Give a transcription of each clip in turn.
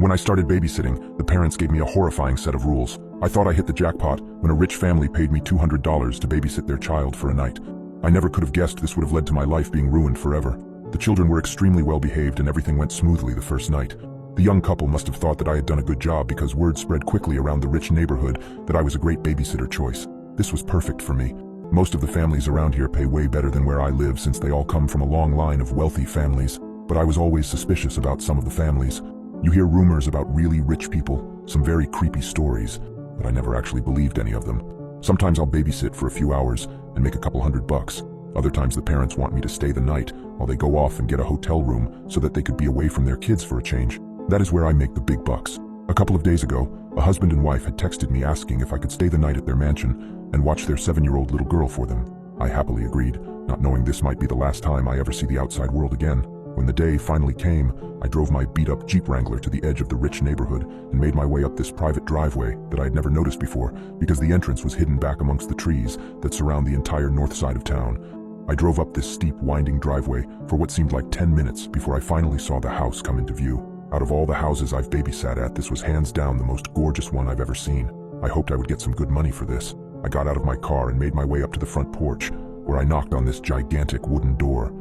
When I started babysitting, the parents gave me a horrifying set of rules. I thought I hit the jackpot when a rich family paid me $200 to babysit their child for a night. I never could have guessed this would have led to my life being ruined forever. The children were extremely well behaved and everything went smoothly the first night. The young couple must have thought that I had done a good job because word spread quickly around the rich neighborhood that I was a great babysitter choice. This was perfect for me. Most of the families around here pay way better than where I live since they all come from a long line of wealthy families. But I was always suspicious about some of the families. You hear rumors about really rich people, some very creepy stories, but I never actually believed any of them. Sometimes I'll babysit for a few hours and make a couple $100. Other times the parents want me to stay the night while they go off and get a hotel room so that they could be away from their kids for a change. That is where I make the big bucks. A couple of days ago, a husband and wife had texted me asking if I could stay the night at their mansion and watch their 7-year-old little girl for them. I happily agreed, not knowing this might be the last time I ever see the outside world again. When the day finally came, I drove my beat-up Jeep Wrangler to the edge of the rich neighborhood and made my way up this private driveway that I had never noticed before because the entrance was hidden back amongst the trees that surround the entire north side of town. I drove up this steep, winding driveway for what seemed like 10 minutes before I finally saw the house come into view. Out of all the houses I've babysat at, this was hands down the most gorgeous one I've ever seen. I hoped I would get some good money for this. I got out of my car and made my way up to the front porch, where I knocked on this gigantic wooden door.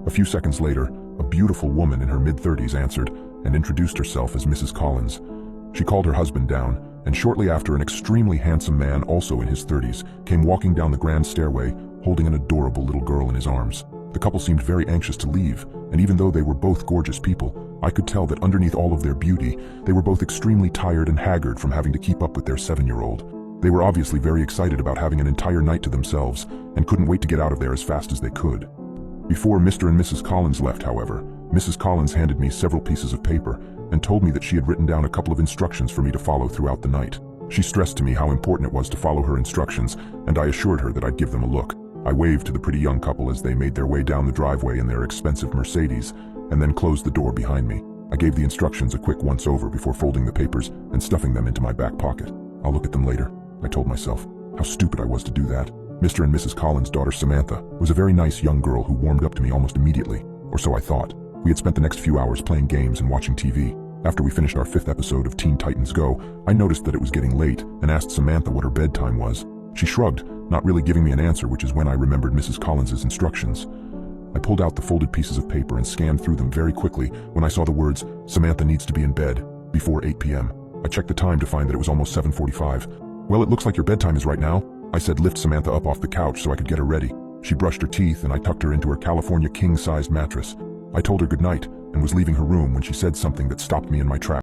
A few seconds later, a beautiful woman in her mid-30s answered and introduced herself as Mrs. Collins. She called her husband down, and shortly after, an extremely handsome man, also in his 30s, came walking down the grand stairway, holding an adorable little girl in his arms. The couple seemed very anxious to leave, and even though they were both gorgeous people, I could tell that underneath all of their beauty, they were both extremely tired and haggard from having to keep up with their 7-year-old. They were obviously very excited about having an entire night to themselves, and couldn't wait to get out of there as fast as they could. Before Mr. and Mrs. Collins left, however, Mrs. Collins handed me several pieces of paper and told me that she had written down a couple of instructions for me to follow throughout the night. She stressed to me how important it was to follow her instructions, and I assured her that I'd give them a look. I waved to the pretty young couple as they made their way down the driveway in their expensive Mercedes, and then closed the door behind me. I gave the instructions a quick once-over before folding the papers and stuffing them into my back pocket. I'll look at them later, I told myself. How stupid I was to do that. Mr. and Mrs. Collins' daughter Samantha was a very nice young girl who warmed up to me almost immediately, or so I thought. We had spent the next few hours playing games and watching TV. After we finished our 5th episode of Teen Titans Go, I noticed that it was getting late and asked Samantha what her bedtime was. She shrugged, not really giving me an answer, which is when I remembered Mrs. Collins' instructions. I pulled out the folded pieces of paper and scanned through them very quickly when I saw the words, "Samantha needs to be in bed before 8 p.m. I checked the time to find that it was almost 7:45. "Well, it looks like your bedtime is right now," I said, lift Samantha up off the couch so I could get her ready. She brushed her teeth and I tucked her into her California king-sized mattress. I told her goodnight and was leaving her room when she said something that stopped me in my tracks.